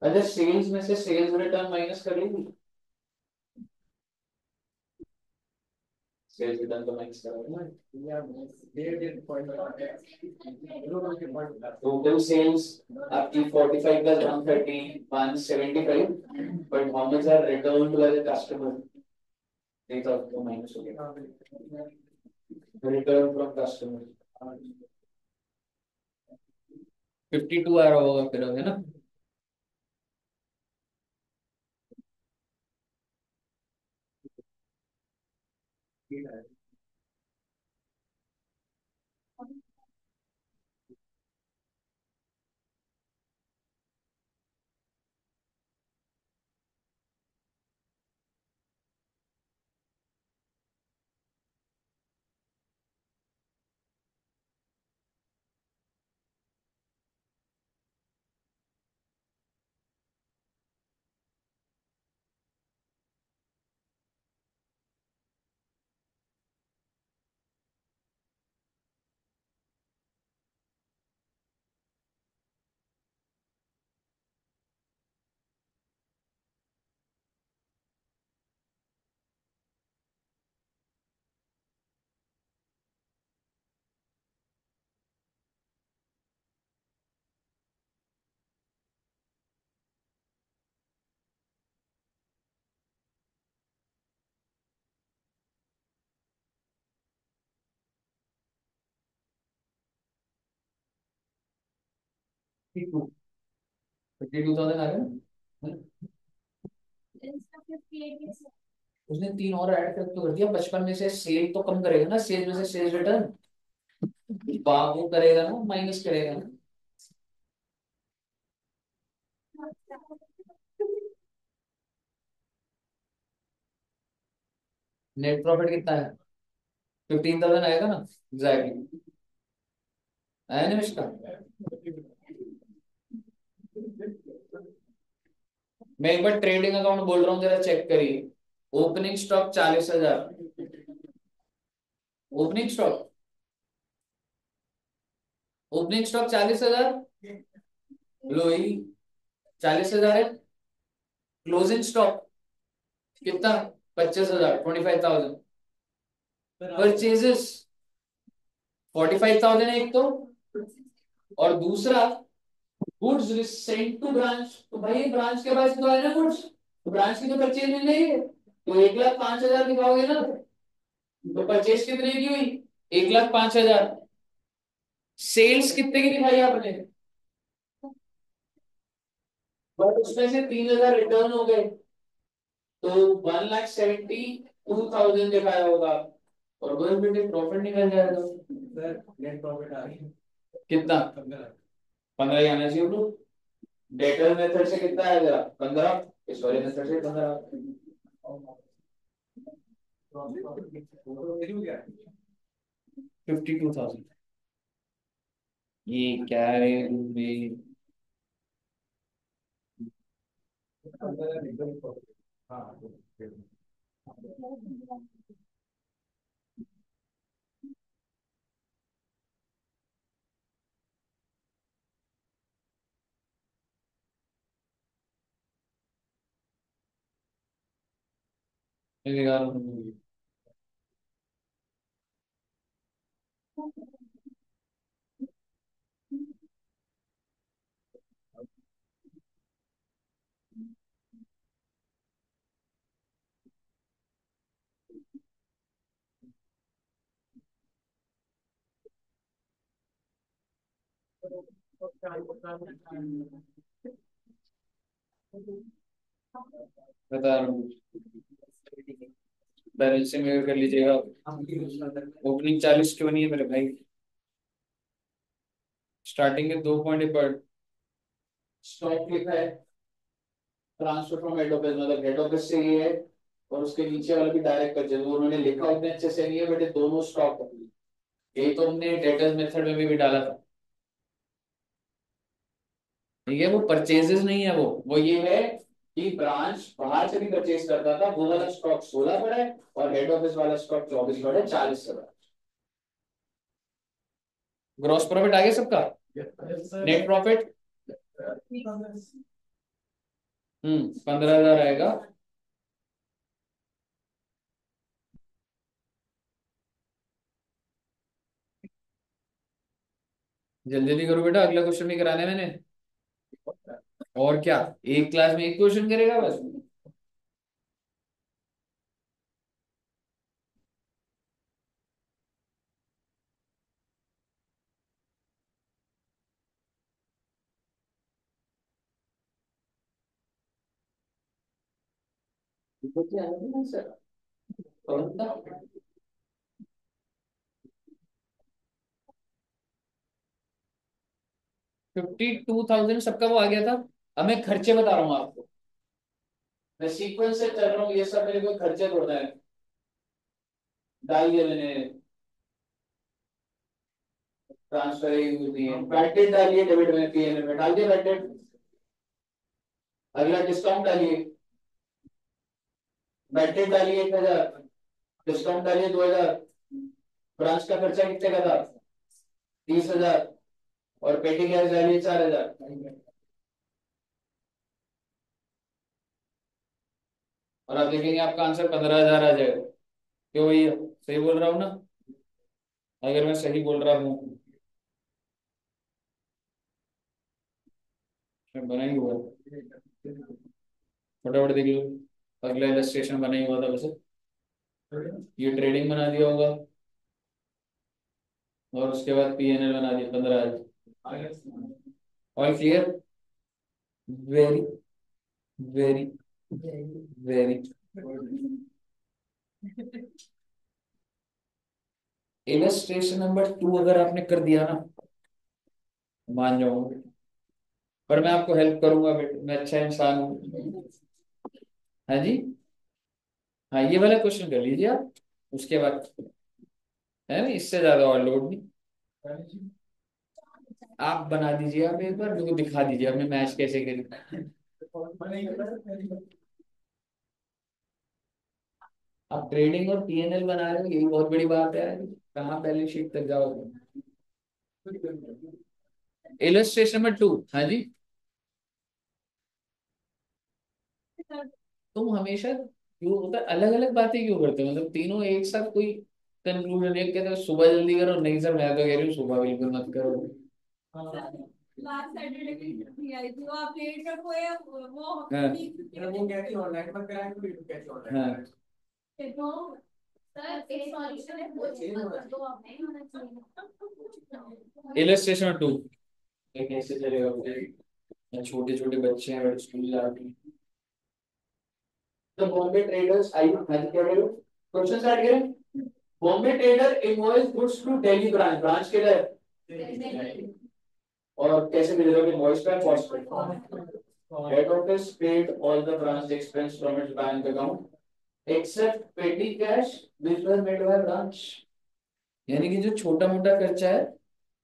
अच्छा, सेल्स में से सेल्स रिटर्न माइनस कर लीजिए। सेल्स रिटर्न तो माइनस करोगे ना। टोटल सेल्स आपकी 45 plus 130 175, but how much are return by the customer, ये तो आपको माइनस हो गया। रिटर्न फ्रॉम कस्टमर 52 आ रहा होगा फिर, है ना। 52,000 आ गया ना? उसने तीन और ऐड कर तो कर दिया, 55 में से सेल तो कम करेगा ना, सेल में से सेल्स रिटर्न बाबू करेगा ना, माइनस करेगा ना। नेट प्रॉफिट कितना है? 15,000 आएगा ना, एग्जैक्टली। आया ना इसका। मैं एक बार ट्रेडिंग अकाउंट बोल रहा हूँ, जरा चेक करिए। Opening stock 40,000, opening stock, opening stock 40,000, लो ही 40,000 है। क्लोजिंग स्टॉक कितना? 25,000, 25,000। परचेजेस 45,000 है एक तो, और दूसरा गुड्स सेंट टू ब्रांच, तो भाई ब्रांच के पास तो है ना गुड्स, तो ब्रांच की तो परचेज मिल रही है, तो 1,05,000 दिखाओगे ना, तो परचेज कितने की हुई? 1,05,000। सेल्स कितने की दिखाई आपने? बट उसमें से 3,000 रिटर्न हो गए, तो 1,72,000 दिखाया होगा, और गवर्नमेंट प्रॉफिट निकल जाएगा। सर नेट प्रॉफिट आ गई कितना? 15 ही आना चाहिए ब्रो। डेटर मेथड से कितना आएगा? 15। इस वाले मेथड से 15। 52,000। ये क्या है भाई? मैं दिखा रहा हूँ। बता रहा हूँ, बैलेंस से मेजर कर लीजिएगा। ओपनिंग 40 क्यों नहीं है मेरे भाई? स्टार्टिंग के 2 पॉइंट पर स्टॉक लिखा है, ट्रांसफर फ्रॉम हेड ऑफिस, मतलब हेड ऑफिस से ये है, और उसके नीचे वाला भी डायरेक्ट परचेज, वो उन्होंने लिखा उतने अच्छे से नहीं है, बट ये दोनों स्टॉक है। यही तो हमने डेटर्स मेथड में भी डाला था। ठीक है, वो परचेजेस नहीं है, वो ये है कि ब्रांच बाहर से भी परचेज करता था, वो वाला स्टॉक 16 पड़ा है, और हेड ऑफिस वाला स्टॉक 24 पड़ा है, 40 से बड़ा। ग्रॉस प्रॉफिट आ गया सबका। नेट प्रॉफिट 15,000 आएगा। जल्दी जल्दी करो बेटा, अगला क्वेश्चन भी कराना है मैंने। और क्या, एक क्लास में एक क्वेश्चन करेगा बस। तो क्या है ना सर, 52,000 सबका वो आ गया था। अब मैं खर्चे बता रहा हूँ आपको, मैं सीक्वेंस से चल रहा हूँ, ये सब मेरे को खर्चे थोड़ा है। डाल दिया मैंने, ट्रांसफर यूज नहीं है, बैड डेट डालिए, डेबिट में पीएनएल में डाल दिया बैड डेट। अगला डिस्काउंट डालिए, बैड डेट डालिए 1,000, डिस्काउंट डालिए 2,000, ब्रांच का खर्चा कितने का था, 30,000, और पेटी कैश डालिए 4,000। और आप देखेंगे आपका आंसर 15,000 आ जाएगा। क्यों भैया, सही बोल रहा हूँ ना? अगर मैं सही बोल रहा हूँ, मैं बना ही हुआ है। फटाफट देख लो, अगला इलस्ट्रेशन बना ही हुआ था वैसे। ये ट्रेडिंग बना दिया होगा, और उसके बाद पीएनएल बना दिया 15,000। All clear? Very very very. Illustration number 2 अगर आपने कर दिया ना, मान जाऊंगा। पर मैं आपको हेल्प करूंगा बेटा, मैं अच्छा इंसान हूँ। हाँ जी। हाँ, ये वाला क्वेश्चन कर लीजिए आप, उसके बाद है ना, इससे ज्यादा और लोड नहीं। आप बना दीजिए, आप एक बार मेरे को दिखा दीजिए आपने मैच कैसे करी। आप ट्रेडिंग और पीएनएल बना रहे हो, यही बहुत बड़ी बात है यार। कहाँ बैलेंस शीट तक जाओगे? इलस्ट्रेशन नंबर 2, हाँ जी। तुम हमेशा क्यों होता अलग अलग बातें क्यों करते हो, मतलब तीनों एक साथ कोई कंक्लूजन, एक कहते हो सुबह जल्दी करो, नहीं सर मैं तो कह रही हूँ सुबह बिल्कुल मत करो। लास्ट सैटरडे की आई थी, वो आप लेट रखो या वो हाँ। वो कहती ऑनलाइन मत कराएं तो कैसे ऑनलाइन हाँ। तो सर एक सॉल्यूशन है, वो चेंज कर दो, आप नहीं होना चाहिए। इलस्ट्रेशन 2 कैसे चलेगा मुझे, छोटे छोटे बच्चे हैं, बड़े स्कूल जाते हैं। तो बॉम्बे ट्रेडर्स आई, हाँ जी क्या कह रहे हो, क्वेश्चन स्टार्ट करें। Bombay trader invoice goods to Delhi branch, branch के लिए, और कैसे भेजा कि इनवॉइस पे कॉस्ट पे, head office paid all the branch expense from its bank account except petty cash which was made by branch. यानी कि जो छोटा मोटा खर्चा है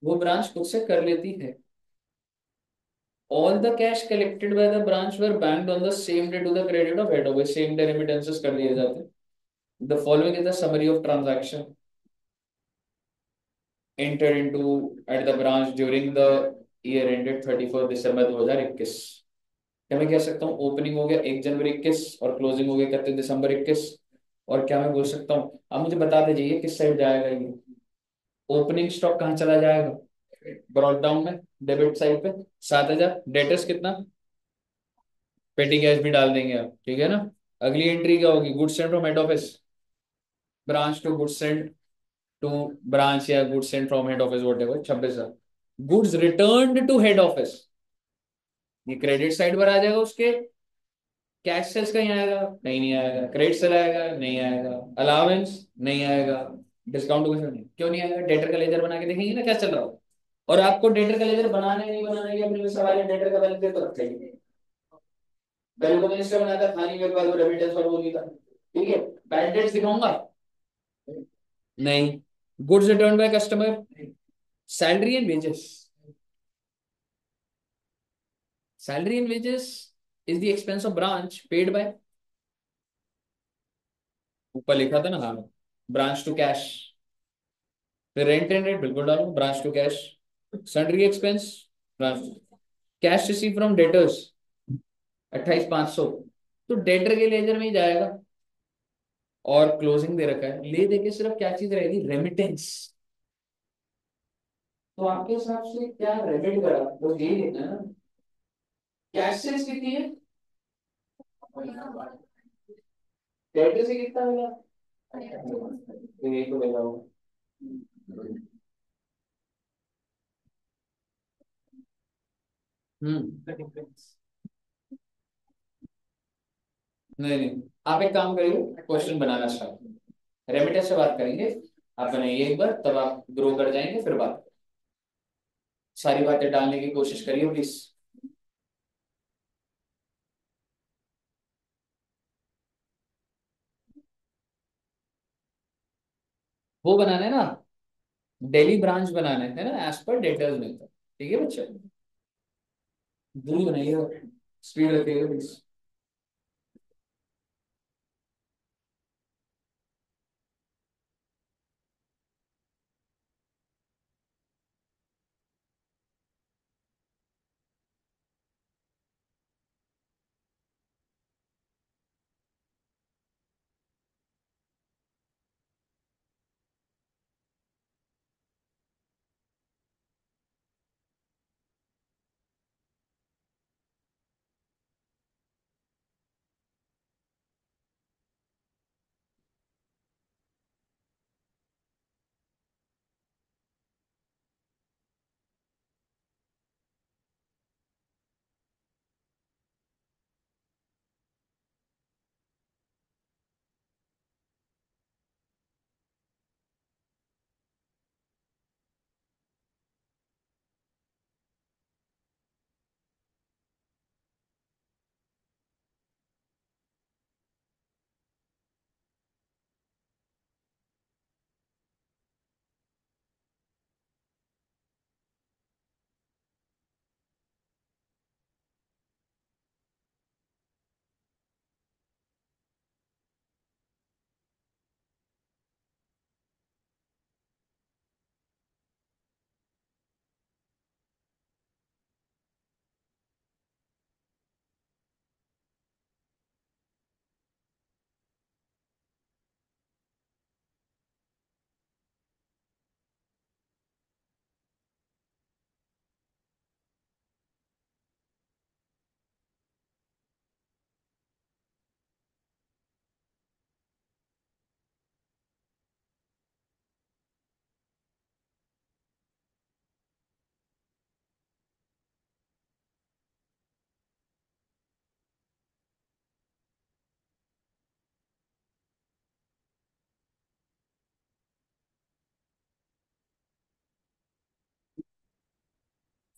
वो ब्रांच खुद से कर लेती है। All the cash collected by the branch were banked on the same day to the credit of head office, same day remittances कर दिए जाते हैं। The following is the summary of transaction entered into at the branch during the year ended 31st December 2021। क्या मैं कह सकता हूँ opening हो गया 1 जनवरी 2021 और क्लोजिंग हो गया 31 दिसंबर 2021। और क्या मैं बोल सकता हूँ, अब मुझे बता दीजिए किस साइड जाएगा ये, ओपनिंग स्टॉक कहाँ चला जाएगा, ब्रॉड डाउन में, डेबिट साइड पे 7,000, डेटर्स कितना, पेटी कैश भी डाल देंगे आप, ठीक है ना। अगली एंट्री क्या होगी, goods sent from head office, branch to goods sent to branch, या goods sent from head office whatever 26,000। Goods return to head office, ये क्रेडिट साइड पर आ जाएगा उसके। कैश सेल्स कहीं आएगा, कहीं नहीं आएगा। क्रेडिट सेल आएगा, नहीं आएगा। अलावेंस नहीं आएगा। डिस्काउंट नहीं, क्यों नहीं आएगा, डेटर का लेजर बना के देखेंगे ना क्या चल रहा हो। और आपको डेटर का लेजर बनाने नहीं बनाने का अपने सवाल है, डेटर का बैलेंस तो रखेंगे। पहले तो मैंने इसका बनाया था, खानी के बाद वो रेमिटेंस और वो नहीं था, ठीक है। बैड डेट्स दिखाऊंगा, नहीं। Goods return by customer, salary and wages, salary and wages is the expense of branch paid by, ऊपर लिखा था ना, हाँ। ब्रांच टू कैश, फिर रेंट एंड रेंट बिल्कुल डालो, branch to cash, sundry expense, branch, cash receive from debtors 28,500, तो debtor के लेजर में ही जाएगा। और क्लोजिंग दे रखा है, ले दे के सिर्फ क्या चीज रहेगी, रेमिटेंस। तो आपके हिसाब से क्या रेबिट करा तो यही देखना है ना। कैश सेल्स कितनी है, डेटर से कितना मिला, तो यही तो मिला होगा। हम्म। नहीं नहीं, आप एक काम करिए, क्वेश्चन बनाना स्टार्ट, रेमिटेंस से बात करेंगे, आप बनाइए एक बार, तब आप ग्रो कर जाएंगे, फिर बात सारी बातें डालने की कोशिश करिए प्लीज। वो बनाना है ना, डेली ब्रांच बनाने थे ना, एज पर डेटर्स में था, ठीक है बच्चे, जल्दी बनाइए, स्पीड रखिएगा प्लीज।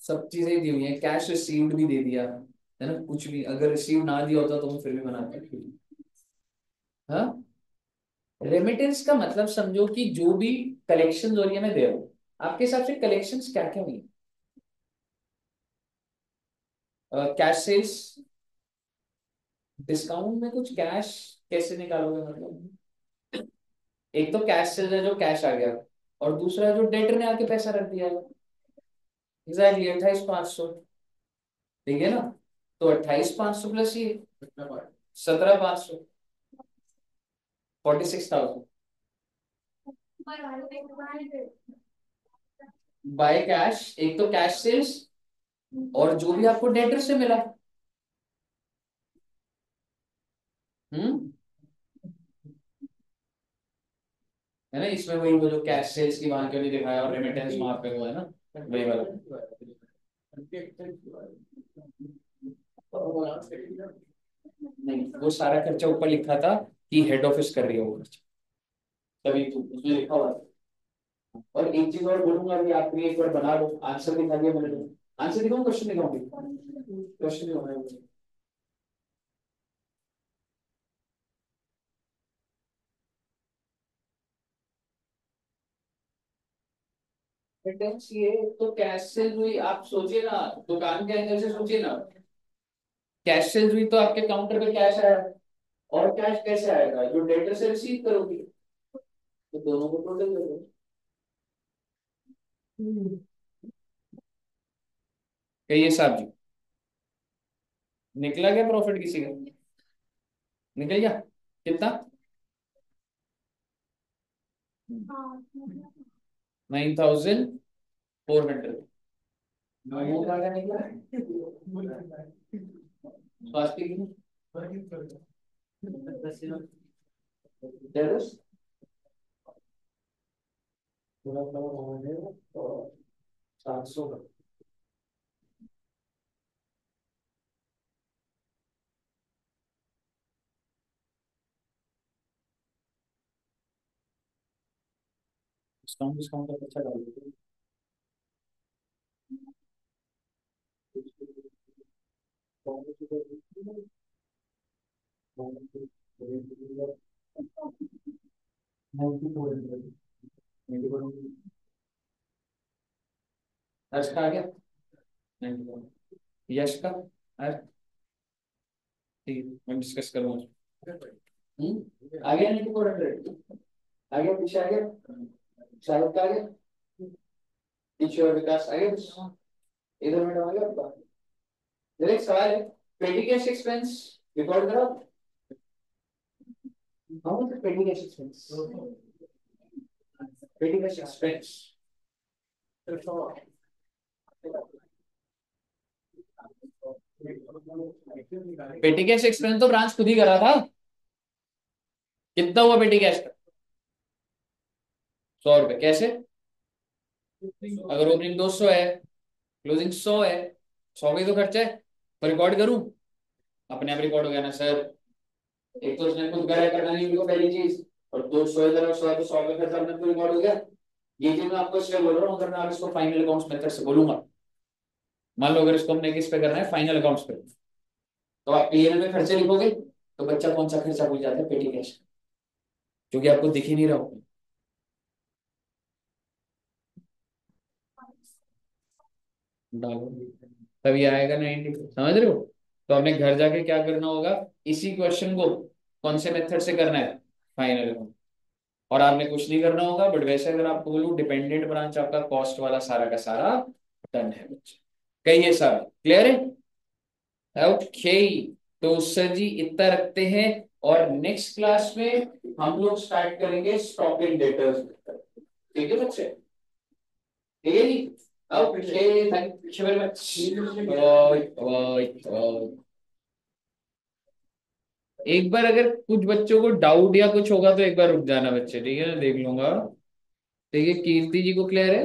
सब चीजें दी हुई है, कैश रिसीव्ड भी दे दिया है ना, कुछ भी अगर रिसीव ना दिया होता तो हम फिर भी बनाते। हाँ, रेमिटेंस का मतलब समझो कि जो भी कलेक्शन हो रही है मैं दे रहा हूँ। आपके हिसाब से कलेक्शन क्या क्या हुई, कैश सेल्स, डिस्काउंट में कुछ कैश कैसे निकालोगे मतलब, एक तो कैश सेल्स है जो कैश आ गया, और दूसरा जो डेटर ने आके पैसा रख दिया है, एग्जैक्टली 28,500, ठीक है ना, तो 28,500 प्लस ये 17,500, 46,000 बाय कैश, एक तो कैश सेल्स और जो भी आपको डेटर से मिला। हम्म, है ना, इसमें वही वो जो कैश सेल्स की वहां क्यों नहीं दिखाया और रेमिटेंस वहां पे वो है ना, वही वाला। नहीं, वो सारा खर्चा ऊपर लिखा था कि हेड ऑफिस कर रही है वो खर्चा, तभी तो उसमें लिखा हुआ है। और एक चीज और बोलूंगा, अभी आप भी एक बार बना लो, आंसर दिखा दिया मैंने, आंसर दिखाऊं क्वेश्चन दिखाऊंगी, क्वेश्चन दिखाऊंगा। रेमिटेंस ये तो कैश सेल हुई, आप सोचिए ना, दुकान के अंदर से सोचिए ना, कैश सेल हुई तो आपके काउंटर पे कैश आया, और कैश कैसे आएगा जो डेटर से रिसीव करोगी, तो दोनों को टोटल कर दो। कहिए साहब जी, निकला क्या प्रॉफिट किसी का, निकल गया कितना, 9,000 400 स्वास्थ्य की 700 डिस्काउंट डिस्काउंट का अच्छा डाल दीजिए। हर्ष का आ गया। यश का ठीक है, मैं डिस्कस करूंगा। आ गया नहीं तो आ गया, पीछे आ गया, शाहरुख का आ गया, पीछे और विकास आ गया, इधर मैडम आ गया आपका। मेरा एक सवाल है, पेटी कैश एक्सपेंस रिकॉर्ड करो। हाउ मच पेटी कैश एक्सपेंस? पेटी कैश एक्सपेंस पेटी कैश एक्सपेंस तो ब्रांच खुद ही करा था। कितना हुआ पेटी कैश का? 100 रुपए। कैसे? अगर ओपनिंग 200 है, क्लोजिंग 100 है, 100 का ही तो खर्चा है, तो रिकॉर्ड करूं? अपने आप रिकॉर्ड हो गया ना सर। एक तो उसने खुद करा करना नहीं उनको पहली चीज, और 200 इधर और 100 तो 100 का खर्चा अपने को रिकॉर्ड हो गया। ये चीज मैं आपको इसलिए बोल रहा हूँ, अगर मैं आप इसको फाइनल अकाउंट्स मेथड से बोलूंगा, मान लो अगर इसको हमने किस पे करना है, फाइनल अकाउंट्स पे, तो आप पीएल में खर्चे लिखोगे तो बच्चा कौन सा खर्चा भूल जाता है? पेटी कैश, क्योंकि आपको दिख ही नहीं रहा होगा। डालो, तभी आएगा 90। समझ रहे हो? तो हमने घर जाके क्या करना होगा, इसी क्वेश्चन को कौन से मेथड से करना है, फाइनल अकाउंट। और आपने कुछ नहीं करना होगा, बट वैसे अगर आपको बोलूं, डिपेंडेंट ब्रांच आपका कॉस्ट वाला सारा का सारा डन है बच्चे। कही है सारा क्लियर है? ओके, तो सर जी इतना रखते हैं, और नेक्स्ट क्लास में हम लोग स्टार्ट करेंगे स्टॉक इन डेटर्स। ठीक है बच्चे? ठीक है जी? Okay, thank you very much. एक बार अगर कुछ बच्चों को डाउट या कुछ होगा तो एक बार रुक जाना बच्चे, ठीक है ना, देख लूंगा। ठीक है, कीर्ति जी को क्लियर है?